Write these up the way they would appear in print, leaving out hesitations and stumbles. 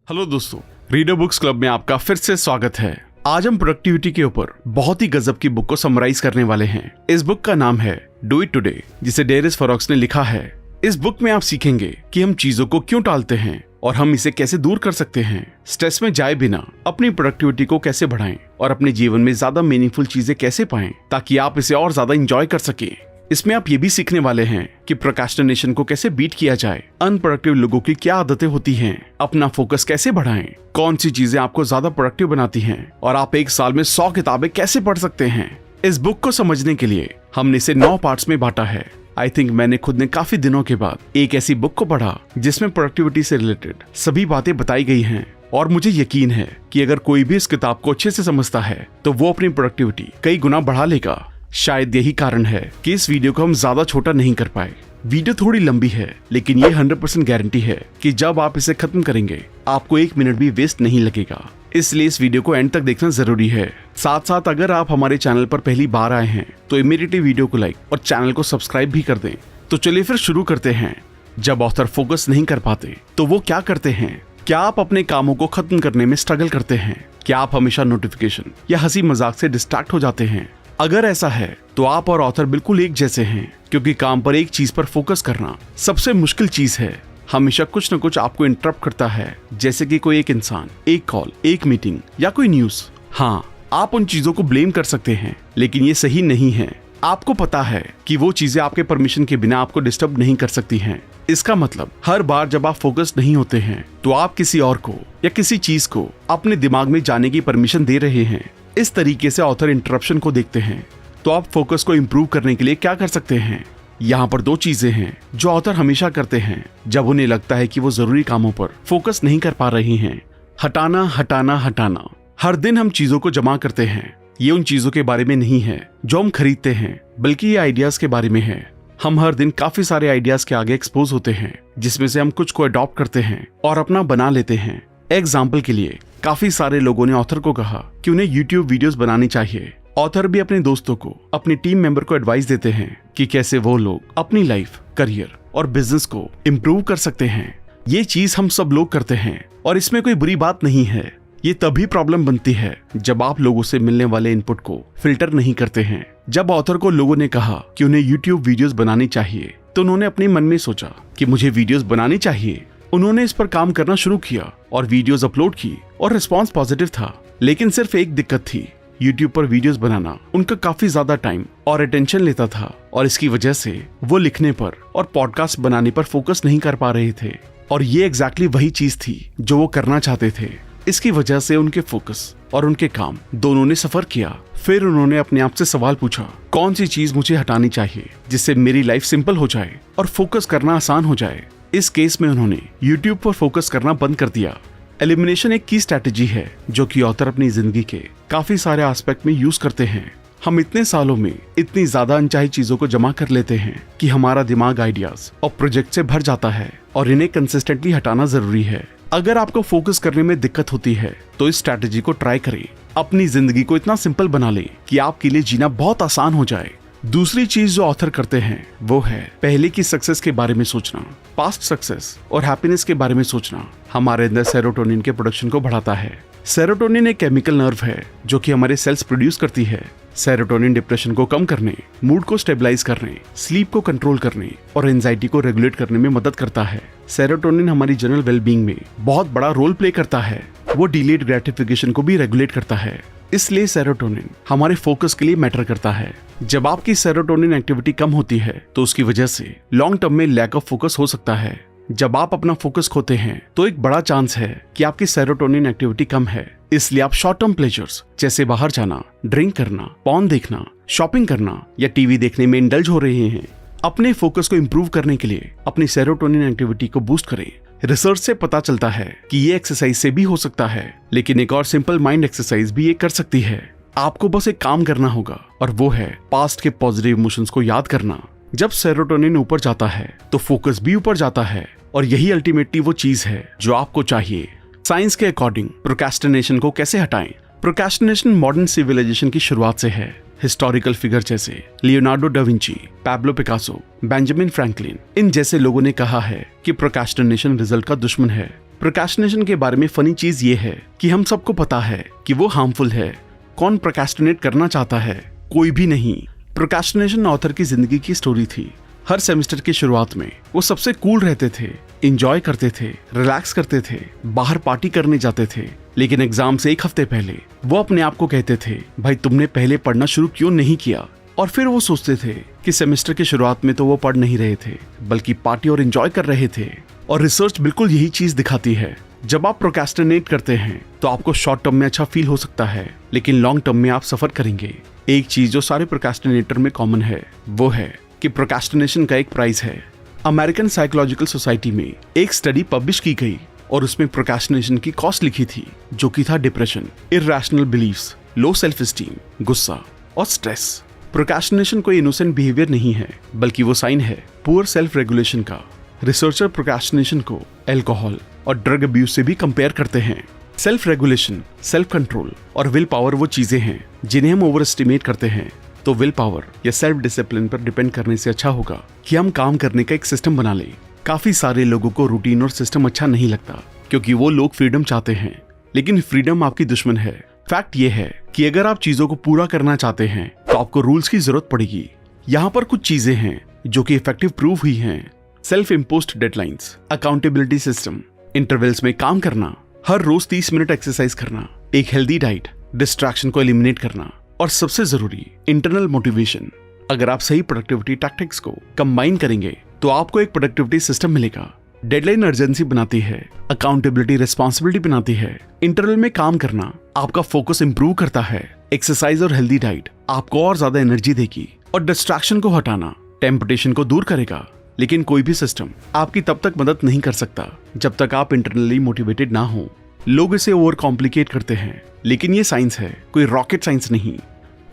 Hello दोस्तों, reader books club में आपका फिर से स्वागत है। आज हम प्रोडक्टिविटी के ऊपर बहुत ही गजब की बुक को समराइज करने वाले हैं। इस बुक का नाम है डू इट टुडे, जिसे डेरिस फॉरेक्स ने लिखा है। इस बुक में आप सीखेंगे कि हम चीजों को क्यों टालते हैं और हम इसे कैसे दूर कर सकते हैं। स्ट्रेस में जाए बिना अपनी प्रोडक्टिविटी को कैसे बढ़ाएं और अपने जीवन में ज्यादा मीनिंगफुल चीजें कैसे पाएं ताकि आप इसे और ज्यादा एंजॉय कर सके। इसमें आप ये भी सीखने वाले हैं कि प्रोक्रेस्टिनेशन को कैसे बीट किया जाए, अनप्रोडक्टिव लोगों की क्या आदतें होती हैं, अपना फोकस कैसे बढ़ाएं, कौन सी चीजें आपको ज्यादा प्रोडक्टिव बनाती हैं और आप एक साल में 100 किताबें कैसे पढ़ सकते हैं। इस बुक को समझने के लिए हमने इसे 9 पार्ट्स में बांटा है। आई थिंक मैंने खुद ने काफी दिनों के बाद एक ऐसी बुक को पढ़ा जिसमें प्रोडक्टिविटी से रिलेटेड सभी बातें बताई गई हैं और मुझे यकीन है कि अगर कोई भी इस किताब को अच्छे से समझता है तो वो अपनी प्रोडक्टिविटी कई गुना बढ़ा लेगा। शायद यही कारण है कि इस वीडियो को हम ज्यादा छोटा नहीं कर पाए। वीडियो थोड़ी लंबी है, लेकिन ये 100% गारंटी है कि जब आप इसे खत्म करेंगे आपको 1 मिनट भी वेस्ट नहीं लगेगा। इसलिए इस वीडियो को एंड तक देखना जरूरी है। साथ साथ अगर आप हमारे चैनल पर पहली बार आए हैं तो इमीडिएटली वीडियो को लाइक और चैनल को सब्सक्राइब भी कर दें। तो चलिए फिर शुरू करते हैं। जब ऑथर फोकस नहीं कर पाते तो वो क्या करते हैं? क्या आप अपने कामों को खत्म करने में स्ट्रगल करते हैं? क्या आप हमेशा नोटिफिकेशन या हंसी मजाक से डिस्ट्रैक्ट हो जाते हैं? अगर ऐसा है तो आप और ऑथर बिल्कुल एक जैसे हैं, क्योंकि काम पर एक चीज पर फोकस करना सबसे मुश्किल चीज है। हमेशा कुछ न कुछ आपको इंटरप्ट करता है, जैसे कि कोई एक इंसान, एक कॉल, एक मीटिंग या कोई न्यूज। हाँ, आप उन चीजों को ब्लेम कर सकते हैं, लेकिन ये सही नहीं है। आपको पता है कि वो चीजें आपके परमिशन के बिना आपको डिस्टर्ब नहीं कर सकती हैं। इसका मतलब हर बार जब आप फोकस नहीं होते हैं तो आप किसी और को या किसी चीज को अपने दिमाग में जाने की परमिशन दे रहे हैं। इस तरीके से ऑथर इंटरप्शन को देखते हैं। तो आप फोकस को इंप्रूव करने के लिए क्या कर सकते हैं? यहाँ पर 2 चीजें हैं जो ऑथर हमेशा करते हैं जब उन्हें लगता है कि वो जरूरी कामों पर फोकस नहीं कर पा रहे हैं। हटाना, हटाना, हटाना। हर दिन हम चीजों को जमा करते हैं। ये उन चीजों के बारे में नहीं है जो हम खरीदते हैं, बल्कि ये आइडियाज के बारे में है। हम हर दिन काफी सारे आइडियाज के आगे एक्सपोज होते हैं, जिसमें से हम कुछ को अडॉप्ट करते हैं और अपना बना लेते हैं। एग्जाम्पल के लिए काफी सारे लोगों ने ऑथर को कहा कि उन्हें YouTube वीडियोस बनानी चाहिए। ऑथर भी अपने दोस्तों को, अपनी टीम मेंबर को एडवाइस देते हैं कि कैसे वो लोग अपनी लाइफ, करियर और बिजनेस को इम्प्रूव कर सकते हैं। ये चीज हम सब लोग करते हैं और इसमें कोई बुरी बात नहीं है। ये तभी प्रॉब्लम बनती है जब आप लोगों से मिलने वाले इनपुट को फिल्टर नहीं करते हैं। जब ऑथर को लोगों ने कहा कि उन्हें YouTube वीडियोस बनानी चाहिए तो उन्होंने अपने मन में सोचा कि मुझे वीडियोस बनानी चाहिए। उन्होंने इस पर काम करना शुरू किया और वीडियोस अपलोड की और रिस्पांस पॉजिटिव था। लेकिन सिर्फ एक दिक्कत थी, YouTube पर वीडियोस बनाना उनका काफी ज्यादा टाइम और अटेंशन लेता था और इसकी वजह से वो लिखने पर और पॉडकास्ट बनाने पर फोकस नहीं कर पा रहे थे। और ये एग्जैक्टली वही चीज थी जो वो करना चाहते थे। इसकी वजह से उनके फोकस और उनके काम दोनों ने सफर किया। फिर उन्होंने अपने आप से सवाल पूछा, कौन सी चीज मुझे हटानी चाहिए जिससे मेरी लाइफ सिंपल हो जाए और फोकस करना आसान हो जाए। इस केस में उन्होंने YouTube पर फोकस करना बंद कर दिया। एलिमिनेशन एक की स्ट्रैटेजी है जो कि ऑथर अपनी जिंदगी के काफी सारे एस्पेक्ट में यूज करते हैं। हम इतने सालों में इतनी ज्यादा अनचाही चीजों को जमा कर लेते हैं कि हमारा दिमाग आइडियाज और प्रोजेक्ट से भर जाता है और इन्हें कंसिस्टेंटली हटाना जरूरी है। अगर आपको फोकस करने में दिक्कत होती है तो इस स्ट्रैटेजी को ट्राई करें। अपनी जिंदगी को इतना सिंपल बना लें कि आपके लिए जीना बहुत आसान हो जाए। दूसरी चीज जो ऑथर करते हैं वो है पहले की सक्सेस के बारे में सोचना। पास्ट सक्सेस और हैप्पीनेस के बारे में सोचना हमारे अंदर सेरोटोनिन के प्रोडक्शन को बढ़ाता है। सेरोटोनिन एक केमिकल नर्व है जो कि हमारे सेल्स प्रोड्यूस करती है। सेरोटोनिन डिप्रेशन को कम करने, मूड को स्टेबलाइज करने, स्लीप को कंट्रोल करने और एंजाइटी को रेगुलेट करने में मदद करता है। सेरोटोनिन हमारी जनरल वेलबींग में बहुत बड़ा रोल प्ले करता है। वो डिलेड ग्रेटिफिकेशन को भी रेगुलेट करता है। इसलिए सेरोटोनिन हमारे फोकस के लिए मैटर करता है। जब आपकी सेरोटोनिन एक्टिविटी कम होती है तो उसकी वजह से लॉन्ग टर्म में लैक ऑफ फोकस हो सकता है। जब आप अपना फोकस खोते हैं तो एक बड़ा चांस है कि आपकी सेरोटोनिन एक्टिविटी कम है। इसलिए आप शॉर्ट टर्म प्लेजर्स जैसे बाहर जाना, ड्रिंक करना, पॉर्न देखना, शॉपिंग करना या टीवी देखने में इंडल्ज हो रहे हैं। अपने फोकस को इंप्रूव करने के लिए अपनी सेरोटोनिन एक्टिविटी को बूस्ट करें। रिसर्च से पता चलता है कि ये एक्सरसाइज से भी हो सकता है, लेकिन एक और सिंपल माइंड एक्सरसाइज भी ये कर सकती है। आपको बस एक काम करना होगा और वो है पास्ट के पॉजिटिव इमोशंस को याद करना। जब सेरोटोनिन ऊपर जाता है तो फोकस भी ऊपर जाता है और यही अल्टीमेटली वो चीज है जो आपको चाहिए। साइंस के अकॉर्डिंग प्रोक्रेस्टिनेशन को कैसे हटाएं? प्रोक्रेस्टिनेशन मॉडर्न सिविलाइजेशन की शुरुआत से है। हिस्टोरिकल फिगर जैसे Leonardo da Vinci, Pablo Picasso, Benjamin Franklin, इन जैसे लोगों ने कहा है कि प्रोक्रेस्टिनेशन रिजल्ट का दुश्मन है। प्रोक्रेस्टिनेशन के बारे में फनी चीज ये है कि हम सबको पता है कि वो हार्मफुल है। कौन प्रोक्रेस्टिनेट करना चाहता है? कोई भी नहीं। प्रोक्रेस्टिनेशन ऑथर की जिंदगी की स्टोरी थी। हर सेमेस्टर की शुरुआत में वो सबसे कूल रहते थे, एंजॉय करते थे, रिलैक्स करते थे, बाहर पार्टी करने जाते थे। लेकिन एग्जाम से एक हफ्ते पहले वो अपने आप को कहते थे, भाई तुमने पहले पढ़ना शुरू क्यों नहीं किया? और फिर वो सोचते थे कि सेमेस्टर की शुरुआत में तो वो पढ़ नहीं रहे थे, बल्कि पार्टी और एंजॉय कर रहे थे। और रिसर्च बिल्कुल यही चीज दिखाती है। जब आप प्रोक्रेस्टिनेट करते हैं तो आपको शॉर्ट टर्म में अच्छा फील हो सकता है, लेकिन लॉन्ग टर्म में आप सफर करेंगे। एक चीज जो सारे प्रोक्रेस्टिनेटर में कॉमन है वो है कि प्रोक्रेस्टिनेशन का एक प्राइस है। अमेरिकन साइकोलॉजिकल सोसाइटी में एक स्टडी पब्लिश की गई और उसमें प्रोक्रेस्टिनेशन की कॉस्ट लिखी थी, जो कि था depression, irrational beliefs, low self esteem, गुस्सा और स्ट्रेस। प्रोक्रेस्टिनेशन कोई इनोसेंट बिहेवियर नहीं है, बल्कि वो साइन है पुअर सेल्फ रेगुलेशन का। रिसर्चर प्रोक्रेस्टिनेशन को अल्कोहल और ड्रग अब्यूज से भी कंपेयर करते हैं। सेल्फ रेगुलेशन, सेल्फ कंट्रोल और विल पावर वो चीजें हैं जिन्हें हम ओवर एस्टिमेट करते हैं। तो विल पावर या सेल्फ डिसिप्लिन पर डिपेंड करने से अच्छा होगा कि हम काम करने का एक सिस्टम बना लें। काफी सारे लोगों को रूटीन और सिस्टम अच्छा नहीं लगता, क्योंकि वो लोग फ्रीडम चाहते हैं, लेकिन फ्रीडम आपकी दुश्मन है। फैक्ट ये है कि अगर आप चीजों को पूरा करना चाहते हैं तो आपको रूल्स की जरूरत पड़ेगी। यहाँ पर कुछ चीजें हैं जो कि इफेक्टिव प्रूव हुई हैं। Self imposed deadlines, accountability system, intervals में काम करना, हर रोज 30 मिनट एक्सरसाइज करना, एक हेल्दी डाइट, डिस्ट्रैक्शन को एलिमिनेट करना और सबसे जरूरी इंटरनल मोटिवेशन। अगर आप सही प्रोडक्टिविटी टैक्टिक्स को कंबाइन करेंगे तो आपको एक प्रोडक्टिविटी सिस्टम मिलेगा। डेडलाइन अर्जेंसी बनाती है, अकाउंटेबिलिटी रिस्पॉन्सिबिलिटी बनाती है, इंटरनल में काम करना आपका फोकस इंप्रूव करता है, एक्सरसाइज और हेल्दी डाइट आपको और ज्यादा एनर्जी देगी, और डिस्ट्रैक्शन को हटाना टेम्पटेशन को दूर करेगा। लेकिन कोई भी सिस्टम आपकी तब तक मदद नहीं कर सकता जब तक आप इंटरनली मोटिवेटेड ना हो। लोग इसे ओवर कॉम्प्लिकेट करते हैं, लेकिन ये साइंस है, कोई रॉकेट साइंस नहीं।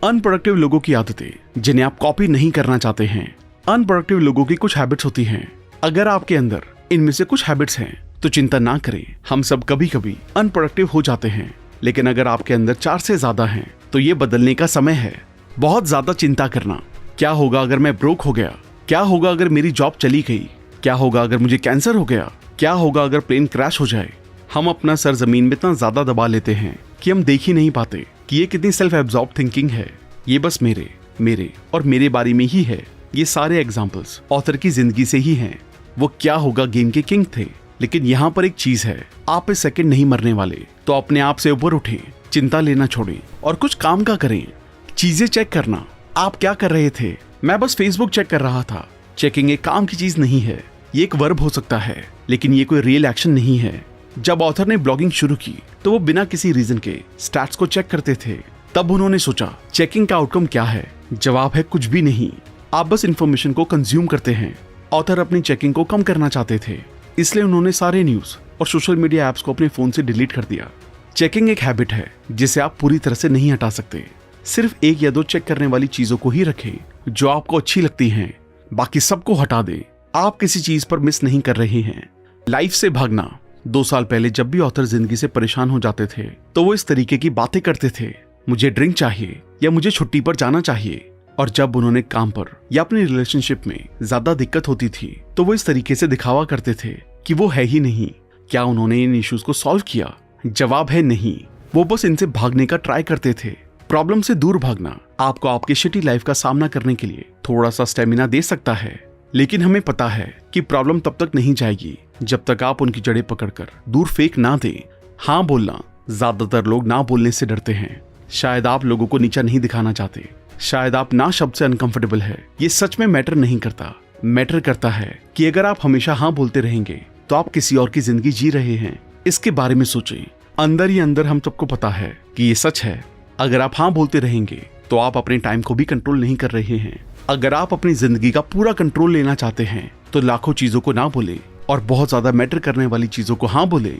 अनप्रोडक्टिव लोगों की आदतें जिन्हें आप कॉपी नहीं करना चाहते हैं। अनप्रोडक्टिव लोगों की कुछ हैबिट्स होती हैं। अगर आपके अंदर इनमें से कुछ हैबिट्स हैं तो चिंता ना करें, हम सब कभी कभी अनप्रोडक्टिव हो जाते हैं। लेकिन अगर आपके अंदर 4 से ज्यादा हैं तो ये बदलने का समय है। बहुत ज्यादा चिंता करना, क्या होगा अगर मैं ब्रोक हो गया, क्या होगा अगर मेरी जॉब चली गई, क्या होगा अगर मुझे कैंसर हो गया, क्या होगा अगर प्लेन क्रैश हो जाए। हम अपना सर जमीन में इतना ज्यादा दबा लेते हैं कि हम देख ही नहीं पाते कि ये कितनी सेल्फ एब्जॉर्ब थिंकिंग है। ये बस मेरे और मेरे बारे में ही है। ये सारे एग्जाम्पल्स ऑथर की जिंदगी से ही हैं। वो क्या होगा गेम के किंग थे। लेकिन यहाँ पर एक चीज है, आप इस सेकंड नहीं मरने वाले, तो अपने आप से ऊपर उठें, चिंता लेना छोड़ें और कुछ काम का करें। चीजें चेक करना, आप क्या कर रहे थे? मैं बस फेसबुक चेक कर रहा था। चेकिंग एक काम की चीज नहीं है, ये एक वर्ब हो सकता है, लेकिन ये कोई रियल एक्शन नहीं है। जब ऑथर ने ब्लॉगिंग शुरू की तो वो बिना किसी रीजन के स्टैट्स को चेक करते थे। तब उन्होंने सोचा, चेकिंग का आउटकम क्या है? जवाब है कुछ भी नहीं, आप बस इंफॉर्मेशन को कंज्यूम करते हैं। ऑथर अपनी चेकिंग को कम करना चाहते थे, इसलिए उन्होंने सारे न्यूज और सोशल मीडिया ऐप्स को अपने फोन से डिलीट कर दिया। चेकिंग एक हैबिट है जिसे आप पूरी तरह से नहीं हटा सकते। सिर्फ 1 या 2 चेक करने वाली चीजों को ही रखें जो आपको अच्छी लगती हैं, बाकी सबको हटा दें। आप किसी चीज पर मिस नहीं कर रहे हैं। लाइफ से भागना। 2 साल पहले जब भी ऑथर जिंदगी से परेशान हो जाते थे तो वो इस तरीके की बातें करते थे, मुझे ड्रिंक चाहिए या मुझे छुट्टी पर जाना चाहिए। और जब उन्होंने काम पर या अपनी रिलेशनशिप में ज्यादा दिक्कत होती थी तो वो इस तरीके से दिखावा करते थे कि वो है ही नहीं। क्या उन्होंने इन इश्यूज को सॉल्व किया? जवाब है नहीं। वो बस इनसे भागने का ट्राई करते थे। प्रॉब्लम से दूर भागना आपको आपकी शिटी लाइफ का सामना करने के लिए थोड़ा सा स्टेमिना दे सकता है, लेकिन हमें पता है कि प्रॉब्लम तब तक नहीं जाएगी जब तक आप उनकी जड़ें पकड़कर दूर फेंक ना दें। हाँ बोलना, ज्यादातर लोग ना बोलने से डरते हैं। शायद आप लोगों को नीचा नहीं दिखाना चाहते, शायद आप ना शब्द से अनकंफर्टेबल है। ये सच में मैटर नहीं करता। मैटर करता है कि अगर आप हमेशा हाँ बोलते रहेंगे तो आप किसी और की जिंदगी जी रहे हैं। इसके बारे में सोचें। अंदर ही अंदर हम सबको पता है कि ये सच है। अगर आप हाँ बोलते रहेंगे तो आप अपने टाइम को भी कंट्रोल नहीं कर रहे हैं। अगर आप अपनी जिंदगी का पूरा कंट्रोल लेना चाहते हैं तो लाखों चीजों को ना बोले और बहुत ज्यादा मैटर करने वाली चीजों को हाँ बोले।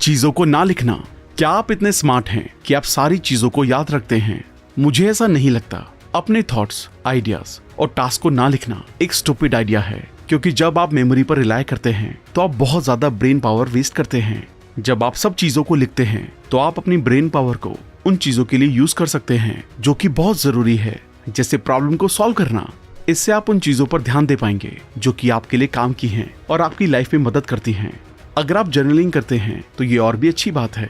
चीजों को ना लिखना। क्या आप इतने स्मार्ट हैं कि आप सारी चीजों को याद रखते हैं? मुझे ऐसा नहीं लगता। अपने थॉट्स, आइडियाज और टास्क को ना लिखना एक स्टूपिड आइडिया है, क्योंकि जब आप मेमोरी पर रिलाय करते हैं तो आप बहुत ज्यादा ब्रेन पावर वेस्ट करते हैं। जब आप सब चीजों को लिखते हैं तो आप अपनी ब्रेन पावर को उन चीजों के लिए यूज कर सकते हैं जो कि बहुत जरूरी है, जैसे प्रॉब्लम को सॉल्व करना। इससे आप उन चीजों पर ध्यान दे पाएंगे जो कि आपके लिए काम की हैं और आपकी लाइफ में मदद करती हैं। अगर आप जर्नलिंग करते हैं तो ये और भी अच्छी बात है।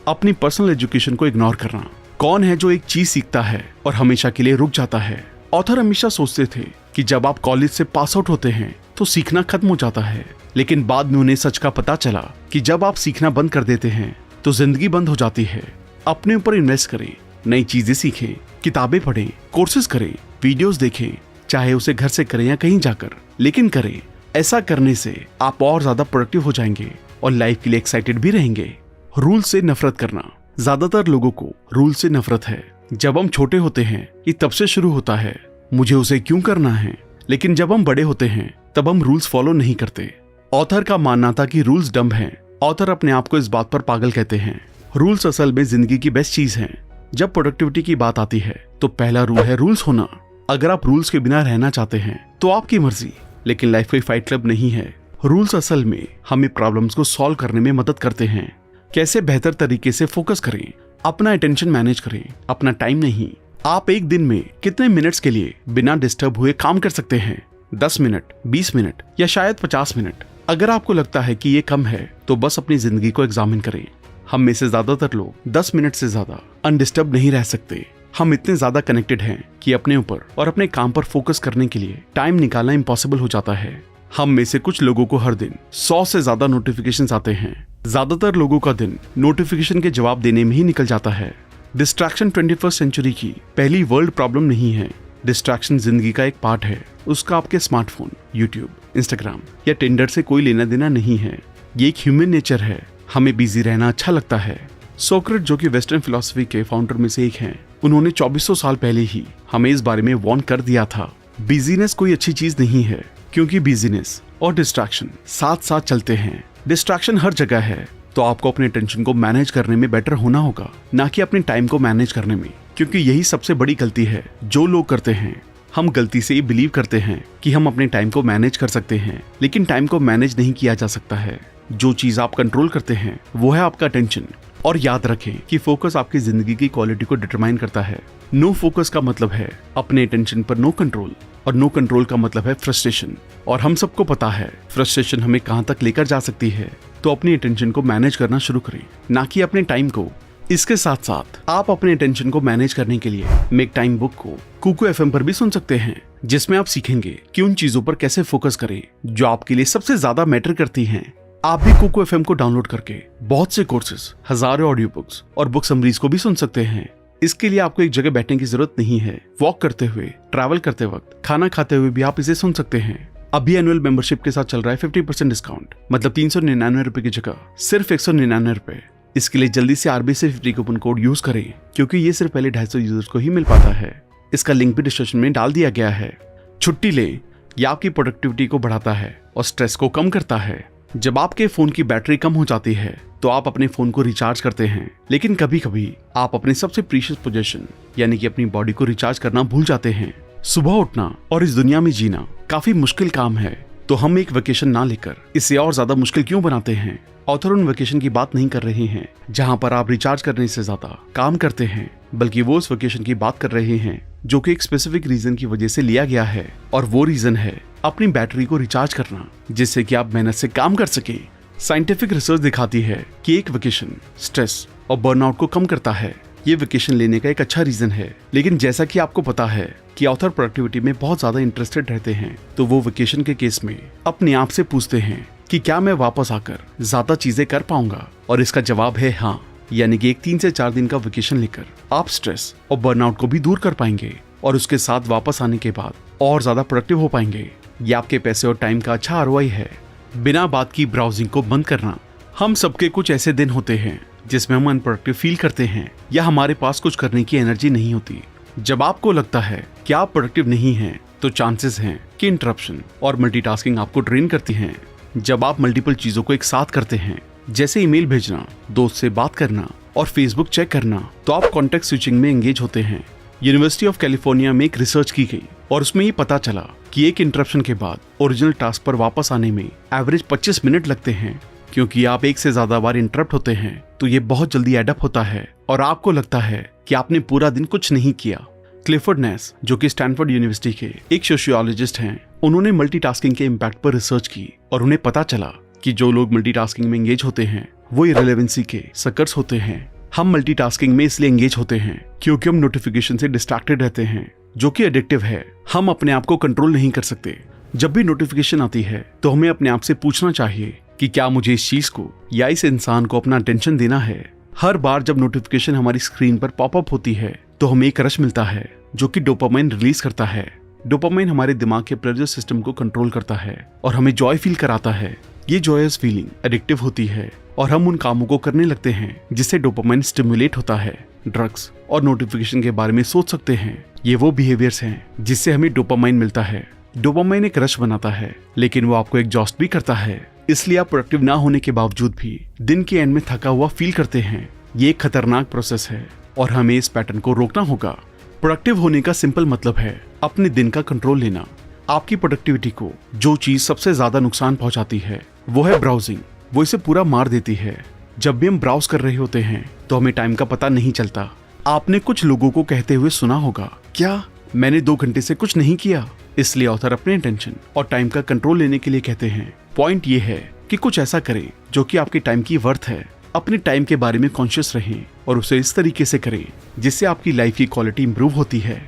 अपनी पर्सनल एजुकेशन को इग्नोर करना। कौन है जो एक चीज सीखता है और हमेशा के लिए रुक जाता है? ऑथर हमेशा सोचते थे कि जब आप कॉलेज से पास आउट होते हैं तो सीखना खत्म हो जाता है, लेकिन बाद में उन्हें सच का पता चला कि जब आप सीखना बंद कर देते हैं तो जिंदगी बंद हो जाती है। अपने ऊपर इन्वेस्ट करें, नई चीजें सीखें, किताबें पढ़ें, कोर्सेज करें, वीडियोस देखें, चाहे उसे घर से करें या कहीं जाकर, लेकिन करें। ऐसा करने से आप और ज्यादा प्रोडक्टिव हो जाएंगे और लाइफ के लिए एक्साइटेड भी रहेंगे। रूल से नफरत करना। ज्यादातर लोगों को रूल से नफरत है। जब हम छोटे होते हैं ये तब से शुरू होता है, मुझे उसे क्यों करना है, लेकिन जब हम बड़े होते हैं तब हम रूल्स फॉलो नहीं करते। ऑथर का मानना था कि रूल्स डम्ब हैं। ऑथर अपने आप को इस बात पर पागल कहते हैं। रूल्स असल में जिंदगी की बेस्ट चीज हैं। जब प्रोडक्टिविटी की बात आती है तो पहला रूल है रूल्स होना। अगर आप रूल्स के बिना रहना चाहते हैं तो आपकी मर्जी, लेकिन लाइफ कोई फाइट क्लब नहीं है। रूल्स असल में हमें प्रॉब्लम्स को सॉल्व करने में मदद करते हैं। कैसे बेहतर तरीके से फोकस करें, अपना अटेंशन मैनेज करें, अपना टाइम नहीं। आप एक दिन में कितने मिनट्स के लिए बिना डिस्टर्ब हुए काम कर सकते हैं? 10 मिनट, 20 मिनट या शायद 50 मिनट। अगर आपको लगता है कि ये कम है तो बस अपनी जिंदगी को एग्जामिन करें। हम में से ज्यादातर लोग 10 मिनट से ज्यादा अनडिस्टर्ब नहीं रह सकते। हम इतने ज्यादा कनेक्टेड हैं कि अपने ऊपर और अपने काम पर फोकस करने के लिए टाइम निकालना इम्पॉसिबल हो जाता है। हम में से कुछ लोगों को हर दिन 100 से ज्यादा नोटिफिकेशंस आते हैं। ज्यादातर लोगों का दिन नोटिफिकेशन के जवाब देने में ही निकल जाता है। डिस्ट्रैक्शन 21st सेंचुरी की पहली वर्ल्ड प्रॉब्लम नहीं है। डिस्ट्रैक्शन जिंदगी का एक पार्ट है। उसका आपके स्मार्टफोन, यूट्यूब, इंस्टाग्राम या टिंडर से कोई लेना देना नहीं है। ये एक ह्यूमन नेचर है। हमें बिजी रहना अच्छा लगता है। सोक्रेट, जो कि वेस्टर्न फिलॉसफी के फाउंडर में से एक हैं, उन्होंने 2400 साल पहले ही हमें इस बारे में वार्न कर दिया था। बिजीनेस कोई अच्छी चीज नहीं है, क्योंकि बिजीनेस और डिस्ट्रैक्शन साथ साथ चलते हैं। डिस्ट्रैक्शन हर जगह है, तो आपको अपने टेंशन को मैनेज करने में बेटर होना होगा, ना कि अपने टाइम को मैनेज करने में, क्योंकि यही सबसे बड़ी गलती है जो लोग करते हैं। हम गलती से ये बिलीव करते हैं कि हम अपने टाइम को मैनेज कर सकते हैं, लेकिन टाइम को मैनेज नहीं किया जा सकता है। जो चीज आप कंट्रोल करते हैं वो है आपका टेंशन। और याद रखें कि फोकस आपकी जिंदगी की क्वालिटी को डिटरमाइन करता है। नो फोकस का मतलब है अपने टेंशन पर नो कंट्रोल, और नो कंट्रोल का मतलब है फ्रस्ट्रेशन। और हम सबको पता है फ्रस्ट्रेशन हमें कहां तक लेकर जा सकती है। तो अपनी अटेंशन को मैनेज करना शुरू करें, ना कि अपने टाइम को। इसके साथ साथ आप अपने अटेंशन को मैनेज करने के लिए मेक टाइम बुक को कुकू FM पर भी सुन सकते हैं, जिसमें आप सीखेंगे कि उन चीजों पर कैसे फोकस करें जो आपके लिए सबसे ज्यादा मैटर करती हैं। आप भी कुकू FM को डाउनलोड करके बहुत से कोर्सेज, हजारों ऑडियो बुक्स और बुक समरीज को भी सुन सकते हैं। इसके लिए आपको एक जगह बैठने की जरूरत नहीं है। वॉक करते हुए, ट्रैवल करते वक्त, खाना खाते हुए भी आप इसे सुन सकते हैं। अभी एनुअल मेंबरशिप के साथ चल रहा है 50% डिस्काउंट, मतलब 399 रुपए की जगह सिर्फ 199 रुपए। इसके लिए जल्दी से RBC50 कूपन कोड यूज करें, क्योंकि ये सिर्फ पहले 250 यूजर्स को ही मिल पाता है। इसका लिंक भी डिस्क्रिप्शन में डाल दिया गया है। छुट्टी ले, यह आपकी प्रोडक्टिविटी को बढ़ाता है और स्ट्रेस को कम करता है। जब आपके फोन की बैटरी कम हो जाती है तो आप अपने फोन को रिचार्ज करते हैं, लेकिन कभी कभी आप अपने सबसे प्रीशियस पोजेशन यानी कि अपनी बॉडी को रिचार्ज करना भूल जाते हैं। सुबह उठना और इस दुनिया में जीना काफी मुश्किल काम है, तो हम एक वेकेशन ना लेकर इसे और ज्यादा मुश्किल क्यों बनाते हैं? ऑथर उन वेकेशन की बात नहीं कर रहे हैं जहां पर आप रिचार्ज करने से ज्यादा काम करते हैं, बल्कि वो उस वेकेशन की बात कर रहे हैं जो कि एक स्पेसिफिक रीजन की वजह से लिया गया है। और वो रीजन है अपनी बैटरी को रिचार्ज करना, जिससे कि आप मेहनत से काम कर सके। साइंटिफिक रिसर्च दिखाती है कि एक वेकेशन स्ट्रेस और बर्नआउट को कम करता है। ये वेकेशन लेने का एक अच्छा रीजन है, लेकिन जैसा कि आपको पता है कि ऑथर प्रोडक्टिविटी में बहुत ज्यादा इंटरेस्टेड रहते हैं, तो वो वेकेशन के केस में अपने आप से पूछते हैं कि क्या मैं वापस आकर ज्यादा चीजें कर पाऊंगा? और इसका जवाब है हाँ। यानी कि एक 3 से 4 दिन का वेकेशन लेकर आप स्ट्रेस और बर्नआउट को भी दूर कर पाएंगे, और उसके साथ वापस आने के बाद और ज्यादा प्रोडक्टिव हो पाएंगे। ये आपके पैसे और टाइम का अच्छा ROI है। बिना बात की ब्राउजिंग को बंद करना। हम सबके कुछ ऐसे दिन होते हैं जिसमें हम अनप्रोडक्टिव फील करते हैं, या हमारे पास कुछ करने की एनर्जी नहीं होती। जब आपको लगता है कि आप प्रोडक्टिव नहीं हैं, तो चांसेस हैं कि इंटरप्शन और मल्टीटास्किंग आपको ड्रेन करती हैं। जब आप मल्टीपल चीजों को एक साथ करते हैं, जैसे ईमेल भेजना, दोस्त से बात करना और फेसबुक चेक करना, तो आप कॉन्टेक्स्ट स्विचिंग में एंगेज होते हैं। यूनिवर्सिटी ऑफ कैलिफोर्निया में एक रिसर्च की गई और उसमें ये पता चला कि एक इंटरप्शन के बाद ओरिजिनल टास्क पर वापस आने में एवरेज 25 मिनट लगते हैं। क्योंकि आप एक से ज्यादा बार इंटरप्ट होते हैं, तो ये बहुत जल्दी एडअप होता है और आपको लगता है कि आपने पूरा दिन कुछ नहीं किया। क्लिफर्ड नेस, जो कि स्टैनफोर्ड यूनिवर्सिटी के एक सोशियोलॉजिस्ट हैं, उन्होंने मल्टीटास्किंग के इम्पैक्ट पर रिसर्च की और उन्हें पता चला कि जो लोग मल्टीटास्किंग में एंगेज होते हैं वो इररिलेवेंसी के सकर्स होते हैं। हम मल्टीटास्किंग में इसलिए एंगेज होते हैं क्योंकि हम नोटिफिकेशन से डिस्ट्रैक्टेड रहते हैं, जो कि एडिक्टिव है। हम अपने आप को कंट्रोल नहीं कर सकते। जब भी नोटिफिकेशन आती है तो हमें अपने आप से पूछना चाहिए कि क्या मुझे इस चीज को या इस इंसान को अपना अटेंशन देना है। हर बार जब नोटिफिकेशन हमारी स्क्रीन पर पॉपअप होती है तो हमें एक रश मिलता है जो कि डोपामाइन रिलीज करता है। डोपामाइन हमारे दिमाग के प्लेजर सिस्टम को कंट्रोल करता है और हमें जॉय फील कराता है। ये जॉयस फीलिंग एडिक्टिव होती है और हम उन कामों को करने लगते हैं जिससे डोपामाइन स्टिमुलेट होता है। ड्रग्स और नोटिफिकेशन के बारे में सोच सकते हैं, ये वो बिहेवियर्स हैं जिससे हमें डोपामाइन मिलता है। डोपामाइन एक रश बनाता है लेकिन वो आपको एग्जॉस्ट भी करता है, इसलिए आप प्रोडक्टिव ना होने के बावजूद भी दिन के एंड में थका हुआ फील करते हैं। ये एक खतरनाक प्रोसेस है और हमें इस पैटर्न को रोकना होगा। प्रोडक्टिव होने का सिंपल मतलब है अपने दिन का कंट्रोल लेना। आपकी प्रोडक्टिविटी को जो चीज सबसे ज्यादा नुकसान पहुंचाती है वो है ब्राउजिंग। वो इसे पूरा मार देती है। जब भी हम ब्राउज कर रहे होते हैं तो हमें टाइम का पता नहीं चलता। आपने कुछ लोगों को कहते हुए सुना होगा, क्या मैंने 2 घंटे से कुछ नहीं किया। इसलिए ऑथर अपने अटेंशन और टाइम का कंट्रोल लेने के लिए कहते हैं, पॉइंट ये है कि कुछ ऐसा करें जो कि आपके टाइम की वर्थ है। अपने टाइम के बारे में कॉन्शियस रहें और उसे इस तरीके से करें जिससे आपकी लाइफ की क्वालिटी इंप्रूव होती है।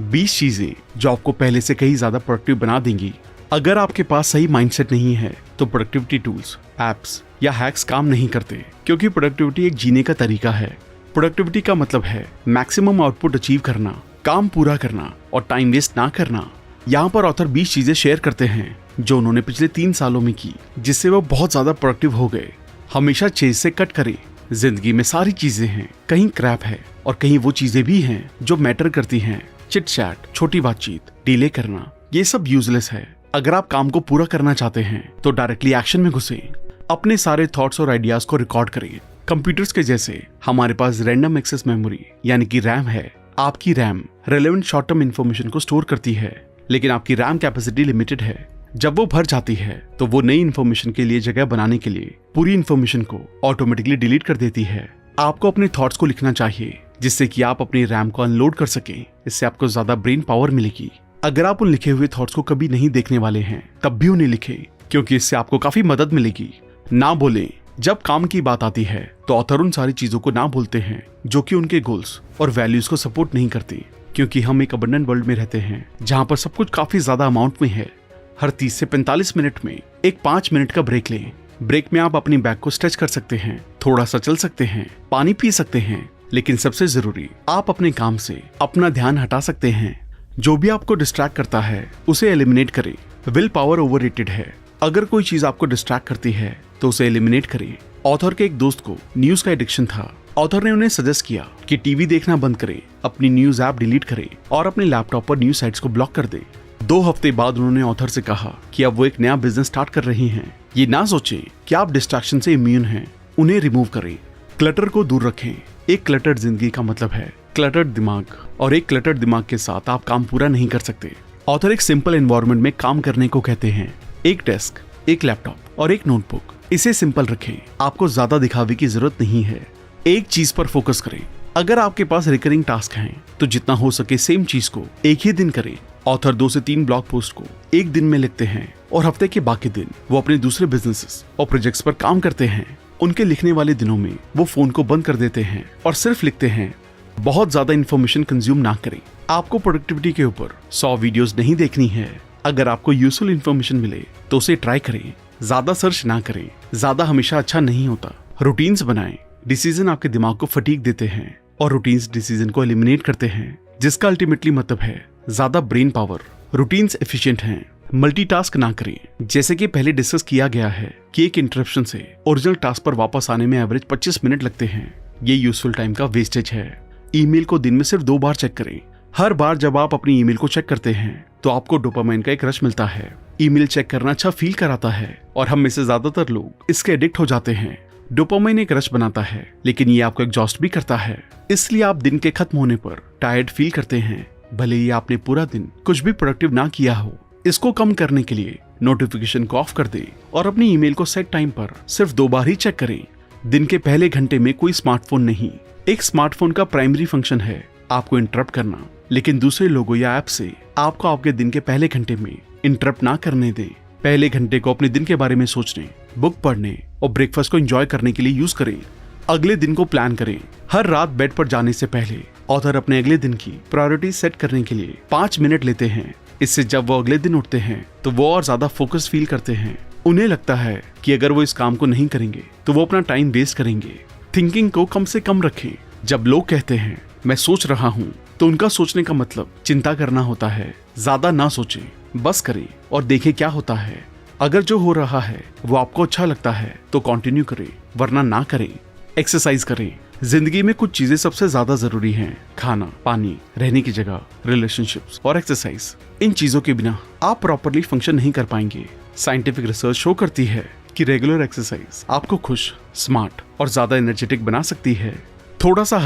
20 चीजें जो आपको पहले से कहीं ज्यादा प्रोडक्टिव बना देंगी। अगर आपके पास सही माइंडसेट नहीं है तो प्रोडक्टिविटी टूल्स, एप्स या हैक्स काम नहीं करते, क्योंकि प्रोडक्टिविटी एक जीने का तरीका है। प्रोडक्टिविटी का मतलब है मैक्सिमम आउटपुट अचीव करना, काम पूरा करना और टाइम वेस्ट ना करना। यहाँ पर ऑथर 20 चीजें शेयर करते हैं जो उन्होंने पिछले 3 सालों में की, जिससे वो बहुत ज्यादा प्रोडक्टिव हो गए। हमेशा चेज से कट करें। जिंदगी में सारी चीजें हैं, कहीं क्रैप है और कहीं वो चीजें भी हैं जो मैटर करती हैं। चिट चैट, छोटी बातचीत, डिले करना, ये सब यूजलेस है। अगर आप काम को पूरा करना चाहते हैं तो डायरेक्टली एक्शन में घुसें। अपने सारे थॉट्स और आइडियाज को रिकॉर्ड करें। कंप्यूटर्स के जैसे हमारे पास रैंडम एक्सेस मेमोरी यानी कि रैम है। आपकी RAM relevant short term information को स्टोर करती है, लेकिन आपकी रैम कैपेसिटी लिमिटेड है। जब वो भर जाती है तो वो नई इन्फॉर्मेशन के लिए जगह बनाने के लिए पूरी इन्फॉर्मेशन को ऑटोमेटिकली डिलीट कर देती है। आपको अपने थॉट्स को लिखना चाहिए जिससे कि आप अपनी रैम को अनलोड कर सकें। इससे आपको ज्यादा ब्रेन पावर मिलेगी। अगर आप उन लिखे हुए थॉट्स को कभी नहीं देखने वाले हैं तब भी उन्हें लिखें, क्योंकि इससे आपको काफी मदद मिलेगी। ना बोलें। जब काम की बात आती है तो ऑथर उन सारी चीजों को ना बोलते हैं जो कि उनके गोल्स और वैल्यूज को सपोर्ट नहीं करती, क्योंकि हम एक अबंडेंट वर्ल्ड में रहते हैं जहाँ पर सब कुछ काफी ज्यादा अमाउंट में है। हर 30 से 45 मिनट में एक 5 मिनट का ब्रेक लें। ब्रेक में आप अपनी बैक को स्ट्रेच कर सकते हैं, थोड़ा सा चल सकते हैं, पानी पी सकते हैं, लेकिन सबसे जरूरी आप अपने काम से अपना ध्यान हटा सकते हैं। जो भी आपको डिस्ट्रैक्ट करता है उसे एलिमिनेट करें। विल पावर ओवररेटेड है। अगर कोई चीज आपको डिस्ट्रैक्ट करती है तो उसे एलिमिनेट करें। ऑथर के एक दोस्त को न्यूज का एडिक्शन था। ऑथर ने उन्हें सजेस्ट किया कि टीवी देखना बंद करें, अपनी न्यूज ऐप डिलीट करें और अपने लैपटॉप पर न्यूज साइट्स को ब्लॉक कर दें। 2 हफ्ते बाद उन्होंने ऑथर से कहा कि अब वो एक नया बिजनेस स्टार्ट कर रही हैं। ये ना सोचें कि आप डिस्ट्रैक्शन से इम्यून हैं, उन्हें रिमूव करें। क्लटर को दूर रखें। एक क्लटर्ड जिंदगी का मतलब है क्लटर्ड दिमाग, और एक क्लटर्ड दिमाग के साथ आप काम पूरा नहीं कर सकते। ऑथर एक सिंपल एनवायरनमेंट में काम करने को कहते हैं। एक डेस्क, एक लैपटॉप और एक नोटबुक। इसे सिंपल रखें। आपको ज्यादा दिखावे की जरूरत नहीं है। एक चीज पर फोकस करें। अगर आपके पास रिकरिंग टास्क हैं तो जितना हो सके सेम चीज को एक ही दिन करें। ऑथर 2 से 3 ब्लॉग पोस्ट को एक दिन में लिखते हैं और हफ्ते के बाकी दिन वो अपने दूसरे बिजनेसेस और प्रोजेक्ट्स पर काम करते हैं। उनके लिखने वाले दिनों में वो फोन को बंद कर देते हैं और सिर्फ लिखते हैं। बहुत ज्यादा इन्फॉर्मेशन कंज्यूम ना करें। आपको प्रोडक्टिविटी के ऊपर 100 वीडियोस नहीं देखनी है। अगर आपको यूजफुल इन्फॉर्मेशन मिले तो उसे ट्राई करें। ज्यादा सर्च ना करें। ज्यादा हमेशा अच्छा नहीं होता। रूटीन्स बनाएं। डिसीजन आपके दिमाग को फटीग देते हैं और रूटीन्स डिसीजन को एलिमिनेट करते हैं, जिसका अल्टीमेटली मतलब है ज्यादा ब्रेन पावर। रूटीन्स एफिशिएंट हैं। मल्टीटास्क ना करें। जैसे कि पहले डिस्कस किया गया है कि एक इंटरप्शन से ओरिजिनल टास्क पर वापस आने में एवरेज 25 मिनट लगते हैं। ये यूजफुल टाइम का वेस्टेज है। ईमेल को दिन में सिर्फ 2 बार चेक करें। हर बार जब आप अपनी ईमेल को चेक करते हैं तो आपको डोपामाइन का एक रश मिलता है। ईमेल चेक करना अच्छा फील कराता है और हम में से ज्यादातर लोग इसके एडिक्ट हो जाते हैं। डोपामाइन एक रश बनाता है, लेकिन ये आपको एग्जॉस्ट भी करता है। इसलिए आप दिन के खत्म होने पर टायर्ड फील करते हैं, भले ही आपने पूरा दिन कुछ भी प्रोडक्टिव ना किया हो। इसको कम करने के लिए नोटिफिकेशन को ऑफ कर दें और अपनी ईमेल को सेट टाइम पर सिर्फ 2 बार ही चेक करें। दिन के पहले घंटे में कोई स्मार्टफोन नहीं। एक स्मार्टफोन का प्राइमरी फंक्शन है आपको इंटरप्ट करना, लेकिन दूसरे लोगों या ऐप से आपको आपके दिन के पहले घंटे में इंटरप्ट ना करने दें। पहले घंटे को अपने दिन के बारे में सोचने, बुक पढ़ने और ब्रेकफास्ट को एंजॉय करने के लिए यूज करें। अगले दिन को प्लान करें। हर रात बेड पर जाने से पहले ऑथर अपने अगले दिन की प्रायोरिटी सेट करने के लिए 5 मिनट लेते हैं। इससे जब वो अगले दिन उठते हैं तो वो और ज्यादा फोकस फील करते हैं। उन्हें लगता है कि अगर वो इस काम को नहीं करेंगे तो वो अपना टाइम वेस्ट करेंगे। थिंकिंग को कम से कम रखें। जब लोग कहते हैं मैं सोच रहा हूँ तो उनका सोचने का मतलब चिंता करना होता है। ज्यादा ना सोचें, बस करें और देखें क्या होता है। अगर जो हो रहा है वो आपको अच्छा लगता है तो कंटिन्यू करें, वरना ना करें। एक्सरसाइज करें। जिंदगी में कुछ चीजें सबसे ज्यादा जरूरी हैं, खाना, पानी, रहने की जगह, रिलेशनशिप्स और एक्सरसाइज। इन चीजों के बिना आप प्रॉपरली फंक्शन नहीं कर पाएंगे। साइंटिफिक रिसर्च शो करती है कि रेगुलर एक्सरसाइज आपको खुश, स्मार्ट और ज्यादा एनर्जेटिक बना सकती है। थोड़ा सा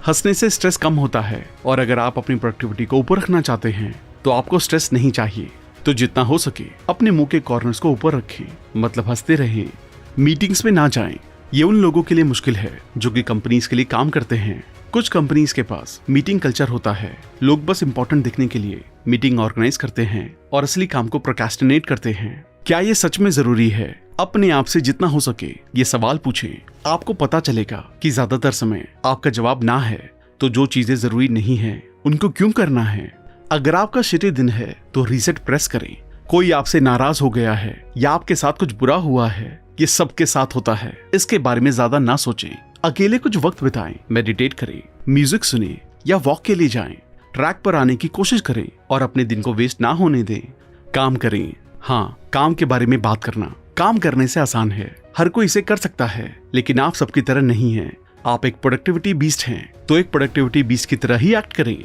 हंसने से स्ट्रेस कम होता है। और अगर आप अपनी प्रोडक्टिविटी को ऊपर रखना चाहते हैं तो आपको स्ट्रेस नहीं चाहिए, तो जितना हो सके अपने मुंह के कॉर्नर्स को ऊपर रखें, मतलब हंसते रहें। मीटिंग्स में ना जाएं। ये उन लोगों के लिए मुश्किल है जो कि कंपनीज के लिए काम करते हैं। कुछ कंपनीज के पास मीटिंग कल्चर होता है। लोग बस इंपॉर्टेंट दिखने के लिए मीटिंग ऑर्गेनाइज करते हैं और असली काम को प्रोक्रेस्टिनेट करते हैं। क्या ये सच में जरूरी है? अपने आप से जितना हो सके ये सवाल पूछें। आपको पता चलेगा कि ज्यादातर समय आपका जवाब ना है। तो जो चीजें जरूरी नहीं है उनको क्यों करना है? अगर आपका शिटी दिन है तो रीसेट प्रेस करें। कोई आपसे नाराज हो गया है या आपके साथ कुछ बुरा हुआ है, ये सबके साथ होता है। इसके बारे में ज्यादा ना सोचें। अकेले कुछ वक्त बिताएं, मेडिटेट करें, म्यूजिक सुने या वॉक के लिए जाएं। ट्रैक पर आने की कोशिश करें और अपने दिन को वेस्ट ना होने दें। काम करें। हाँ, काम के बारे में बात करना काम करने से आसान है। हर कोई इसे कर सकता है, लेकिन आप सबकी तरह नहीं हैं। आप एक प्रोडक्टिविटी बीस्ट हैं, तो एक प्रोडक्टिविटी बीस्ट की तरह ही एक्ट करें।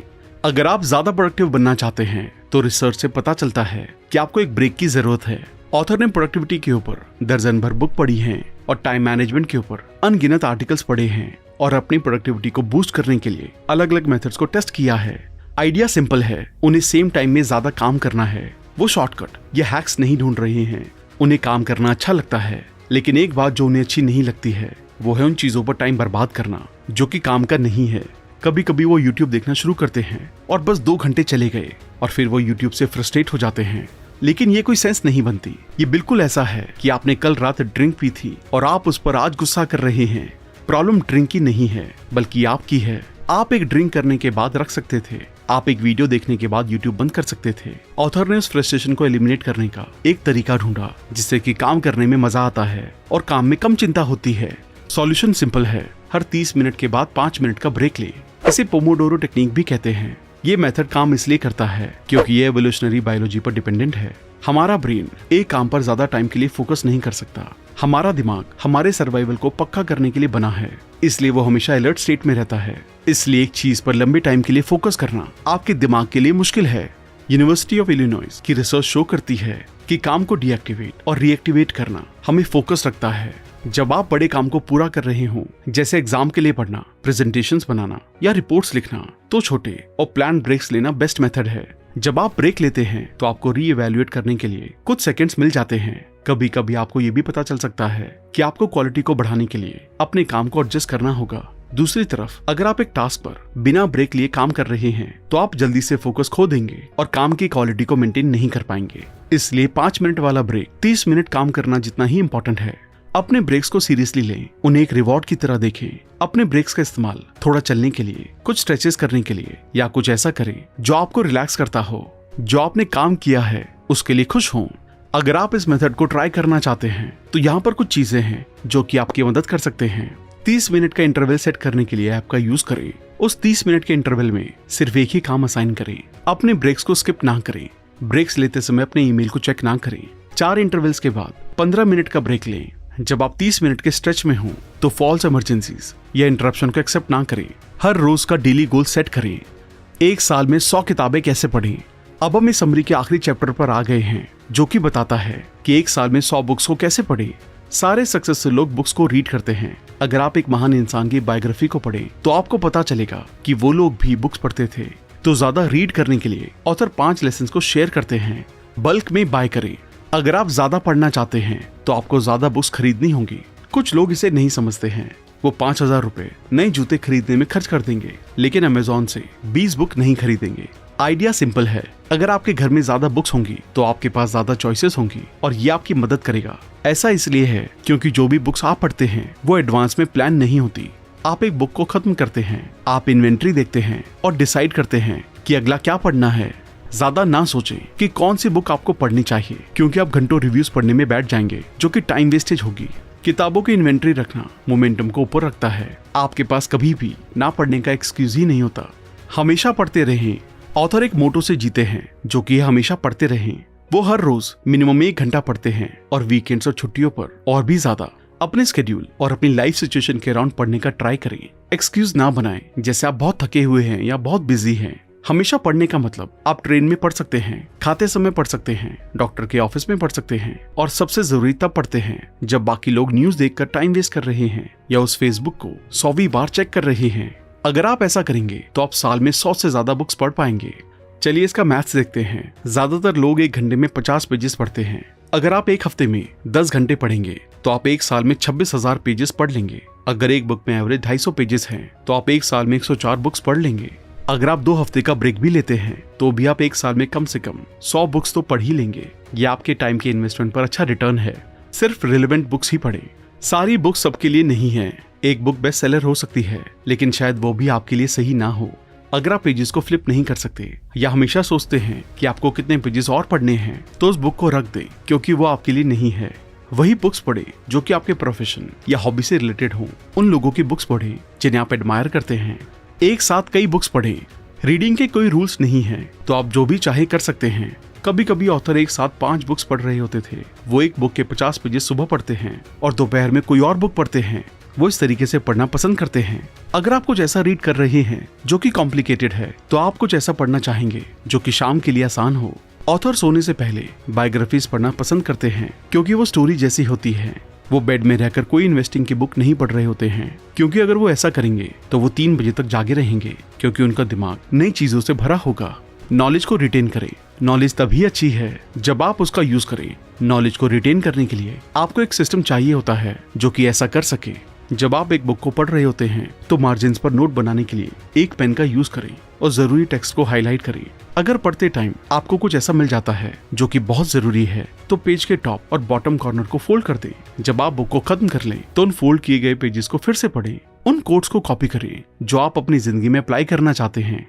अगर आप ज्यादा प्रोडक्टिव बनना चाहते हैं तो रिसर्च से पता चलता है कि आपको एक ब्रेक की जरूरत है। ऑथर ने प्रोडक्टिविटी के ऊपर दर्जन भर बुक पढ़ी हैं और टाइम मैनेजमेंट के ऊपर अनगिनत आर्टिकल्स पढ़े हैं और अपनी प्रोडक्टिविटी को बूस्ट करने के लिए अलग अलग मेथड्स को टेस्ट किया है। आइडिया सिंपल है, उन्हें सेम टाइम में ज्यादा काम करना है। वो शॉर्टकट या हैक्स नहीं ढूंढ रहे हैं। उन्हें काम करना अच्छा लगता है, लेकिन एक बात जो उन्हें अच्छी नहीं लगती है वो है उन चीजों पर टाइम बर्बाद करना जो कि काम का नहीं है। कभी कभी वो YouTube देखना शुरू करते हैं और बस 2 घंटे चले गए और फिर वो YouTube से फ्रस्ट्रेट हो जाते हैं। लेकिन ये कोई सेंस नहीं बनती। ये बिल्कुल ऐसा है कि आपने कल रात ड्रिंक पी थी और आप उस पर आज गुस्सा कर रहे हैं। प्रॉब्लम ड्रिंक की नहीं है, बल्कि आपकी है। आप एक ड्रिंक करने के बाद रख सकते थे। आप एक वीडियो देखने के बाद YouTube बंद कर सकते थे। ऑथर ने उस फ्रस्ट्रेशन को एलिमिनेट करने का एक तरीका ढूंढा जिससे कि काम करने में मजा आता है और काम में कम चिंता होती है। सॉल्यूशन सिंपल है, हर 30 मिनट के बाद 5 मिनट का ब्रेक ले। इसे पोमोडोरो टेक्निक भी कहते हैं। ये मेथड काम इसलिए करता है क्योंकि ये एवोल्यूशनरी बायोलॉजी पर डिपेंडेंट है। हमारा ब्रेन एक काम पर ज्यादा टाइम के लिए फोकस नहीं कर सकता। हमारा दिमाग हमारे सर्वाइवल को पक्का करने के लिए बना है, इसलिए वो हमेशा अलर्ट स्टेट में रहता है। इसलिए एक चीज पर लंबे टाइम के लिए फोकस करना आपके दिमाग के लिए मुश्किल है। यूनिवर्सिटी ऑफ इलिनॉइस की रिसर्च शो करती है कि काम को डीएक्टिवेट और रीएक्टिवेट करना हमें फोकस रखता है। जब आप बड़े काम को पूरा कर रहे हो, जैसे एग्जाम के लिए पढ़ना, प्रेजेंटेशंस बनाना या रिपोर्ट्स लिखना, तो छोटे और प्लान ब्रेक्स लेना बेस्ट मेथड है। जब आप ब्रेक लेते हैं तो आपको रीइवैल्यूएट करने के लिए कुछ सेकंड्स मिल जाते हैं। कभी कभी आपको ये भी पता चल सकता है कि आपको क्वालिटी को बढ़ाने के लिए अपने काम को एडजस्ट करना होगा। दूसरी तरफ अगर आप एक टास्क पर बिना ब्रेक लिए काम कर रहे हैं तो आप जल्दी से फोकस खो देंगे और काम की क्वालिटी को मेंटेन नहीं कर पाएंगे। इसलिए 5 मिनट वाला ब्रेक 30 मिनट काम करना जितना ही इम्पोर्टेंट है। अपने ब्रेक्स को सीरियसली लें, उन्हें एक रिवॉर्ड की तरह देखें। अपने ब्रेक्स का इस्तेमाल थोड़ा चलने के लिए, कुछ स्ट्रेचेस करने के लिए या कुछ ऐसा करें जो आपको रिलैक्स करता हो। जो आपने काम किया है उसके लिए खुश हों। अगर आप इस मेथड को ट्राई करना चाहते हैं तो यहाँ पर कुछ चीजें हैं जो कि आपकी मदद कर सकते हैं। 30 मिनट का इंटरवल सेट करने के लिए ऐप का यूज करें। उस 30 मिनट के इंटरवल में सिर्फ एक ही काम असाइन करें। अपने ब्रेक्स को स्किप ना करें। ब्रेक्स लेते समय अपने ईमेल को चेक ना करें। 4 इंटरवल्स के बाद 15 मिनट का ब्रेक लें। जब आप 30 मिनट के स्ट्रेच में हो तो फॉल्स इमरजेंसीज या इंटरप्शन को एक्सेप्ट ना करें। हर रोज का डेली गोल सेट करें। 1 साल में 100 किताबें कैसे पढ़ें। अब हम इस समरी के आखिरी चैप्टर पर आ गए हैं जो कि बताता है कि 1 साल में 100 बुक्स को कैसे पढ़ें। सारे सक्सेसफुल लोग बुक्स को रीड करते हैं। अगर आप एक महान इंसान की बायोग्राफी को पढ़ें तो आपको पता चलेगा कि वो लोग भी बुक्स पढ़ते थे। तो ज्यादा रीड करने के लिए ऑथर 5 लेसन को शेयर करते हैं। बल्क में बाय करें। अगर आप ज्यादा पढ़ना चाहते हैं तो आपको ज्यादा बुक्स खरीदनी होंगी। कुछ लोग इसे नहीं समझते हैं। वो 5000 रुपए नए जूते खरीदने में खर्च कर देंगे, लेकिन अमेज़न से 20 बुक नहीं खरीदेंगे। आइडिया सिंपल है, अगर आपके घर में ज्यादा बुक्स होंगी तो आपके पास ज्यादा चॉइसेस होंगी और ये आपकी मदद करेगा। ऐसा इसलिए है क्योंकि जो भी बुक्स आप पढ़ते हैं वो एडवांस में प्लान नहीं होती। आप एक बुक को खत्म करते हैं, आप इन्वेंट्री देखते हैं और डिसाइड करते हैं कि अगला क्या पढ़ना है। ज्यादा ना सोचें कि कौन सी बुक आपको पढ़नी चाहिए, क्योंकि आप घंटों रिव्यूज पढ़ने में बैठ जाएंगे जो कि टाइम वेस्टेज होगी। किताबों की इन्वेंट्री रखना मोमेंटम को ऊपर रखता है। आपके पास कभी भी ना पढ़ने का एक्सक्यूज ही नहीं होता। हमेशा पढ़ते रहें। ऑथर एक मोटो से जीते हैं जो कि हमेशा पढ़ते रहें। वो हर रोज मिनिमम 1 घंटा पढ़ते हैं और वीकेंड्स और छुट्टियों पर और भी ज्यादा। अपने स्केड्यूल और अपनी लाइफ सिचुएशन के अराउंड पढ़ने का ट्राई करें। एक्सक्यूज ना बनाएं जैसे आप बहुत थके हुए हैं या बहुत बिजी हैं। हमेशा पढ़ने का मतलब आप ट्रेन में पढ़ सकते हैं, खाते समय पढ़ सकते हैं, डॉक्टर के ऑफिस में पढ़ सकते हैं और सबसे जरूरी तब पढ़ते हैं जब बाकी लोग न्यूज देखकर टाइम वेस्ट कर रहे हैं या उस फेसबुक को 100वीं बार चेक कर रहे हैं। अगर आप ऐसा करेंगे तो आप साल में 100 से ज्यादा बुक्स पढ़ पाएंगे। चलिए इसका मैथ्स देखते हैं। ज्यादातर लोग 1 घंटे में 50 पेजेस पढ़ते हैं। अगर आप एक हफ्ते में 10 घंटे पढ़ेंगे तो आप एक साल में 26,000 पेजेस पढ़ लेंगे। अगर एक बुक में एवरेज 250 पेजेस हैं तो आप एक साल में 104 बुक्स पढ़ लेंगे। अगर आप 2 हफ्ते का ब्रेक भी लेते हैं तो भी आप एक साल में कम से कम 100 बुक्स तो पढ़ ही लेंगे। ये आपके टाइम के इन्वेस्टमेंट पर अच्छा रिटर्न है। सिर्फ रिलेवेंट बुक्स ही पढ़ें। सारी बुक्स सबके लिए नहीं है। एक बुक बेस्ट सेलर हो सकती है लेकिन शायद वो भी आपके लिए सही ना हो। अगर आप पेजेस को फ्लिप नहीं कर सकते या हमेशा सोचते हैं कि आपको कितने पेजेस और पढ़ने हैं तो उस बुक को रख दें, क्योंकि वो आपके लिए नहीं है। वही बुक्स पढ़े जो कि आपके प्रोफेशन या हॉबी से रिलेटेड हो। उन लोगों की बुक्स पढ़े जिन्हें आप एडमायर करते हैं। एक साथ कई बुक्स पढ़े। रीडिंग के कोई रूल्स नहीं है तो आप जो भी चाहे कर सकते हैं। कभी कभी ऑथर एक साथ 5 बुक्स पढ़ रहे होते थे। वो एक बुक के 50 पेजेस सुबह पढ़ते हैं और दोपहर में कोई और बुक पढ़ते हैं। वो इस तरीके से पढ़ना पसंद करते हैं। अगर आप कुछ ऐसा रीड कर रहे हैं जो कि कॉम्प्लिकेटेड है तो आप कुछ ऐसा पढ़ना चाहेंगे जो कि शाम के लिए आसान हो। ऑथर सोने से पहले बायोग्राफीज पढ़ना पसंद करते हैं क्योंकि वो स्टोरी जैसी होती है। वो बेड में रहकर कोई इन्वेस्टिंग की बुक नहीं पढ़ रहे होते हैं, क्योंकि अगर वो ऐसा करेंगे तो वो 3 बजे तक जागे रहेंगे, क्योंकि उनका दिमाग नई चीजों से भरा होगा। नॉलेज को रिटेन करें। नॉलेज तभी अच्छी है जब आप उसका यूज करें। नॉलेज को रिटेन करने के लिए आपको एक सिस्टम चाहिए होता है जो कि ऐसा कर सके। जब आप एक बुक को पढ़ रहे होते हैं तो मार्जिन्स पर नोट बनाने के लिए एक पेन का यूज करें और जरूरी टेक्स्ट को हाईलाइट करें। अगर पढ़ते टाइम आपको कुछ ऐसा मिल जाता है जो कि बहुत जरूरी है तो पेज के टॉप और बॉटम कॉर्नर को फोल्ड कर दें। जब आप बुक को खत्म कर लें तो उन फोल्ड किए गए पेजेस को फिर से पढ़ें। उन कोट्स को कॉपी करें जो आप अपनी जिंदगी में अप्लाई करना चाहते हैं।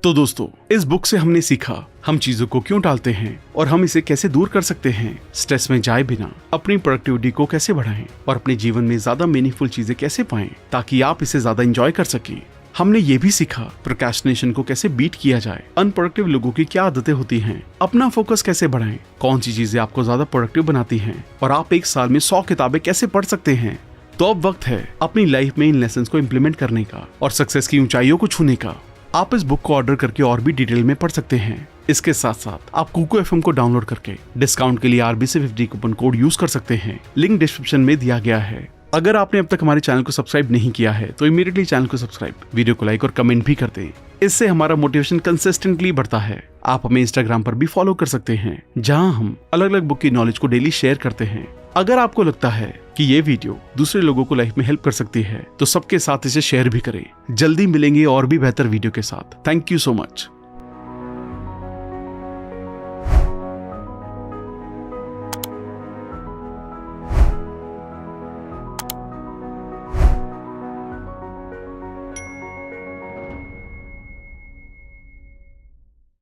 तो दोस्तों, इस बुक से हमने सीखा हम चीजों को क्यों टालते हैं और हम इसे कैसे दूर कर सकते हैं। स्ट्रेस में जाए बिना अपनी प्रोडक्टिविटी को कैसे बढ़ाएं और अपने जीवन में ज्यादा मीनिंगफुल चीजें कैसे पाएं ताकि आप इसे ज्यादा एंजॉय कर सकें। हमने ये भी सीखा प्रोक्रेस्टिनेशन को कैसे बीट किया जाए, अनप्रोडक्टिव लोगों की क्या आदतें होती हैं, अपना फोकस कैसे बढ़ाएं, कौन सी चीजें आपको ज्यादा प्रोडक्टिव बनाती हैं और आप एक साल में 100 किताबें कैसे पढ़ सकते हैं। तो अब वक्त है अपनी लाइफ में इन लेसन्स को इम्प्लीमेंट करने का और सक्सेस की ऊंचाइयों को छूने का। आप इस बुक को ऑर्डर करके और भी डिटेल में पढ़ सकते हैं। इसके साथ साथ आप कुको FM को डाउनलोड करके डिस्काउंट के लिए RBC50 कूपन कोड यूज कर सकते हैं। लिंक डिस्क्रिप्शन में दिया गया है। अगर आपने अब तक हमारे चैनल को सब्सक्राइब नहीं किया है तो इमीडिएटली चैनल को सब्सक्राइब, वीडियो को लाइक और कमेंट भी कर दें। इससे हमारा मोटिवेशन कंसिस्टेंटली बढ़ता है। आप हमें इंस्टाग्राम पर भी फॉलो कर सकते हैं, जहां हम अलग अलग बुक की नॉलेज को डेली शेयर करते हैं। अगर आपको लगता है कि ये वीडियो दूसरे लोगों को लाइफ में हेल्प कर सकती है तो सबके साथ इसे शेयर भी करें। जल्दी मिलेंगे और भी बेहतर वीडियो के साथ। Thank you so much.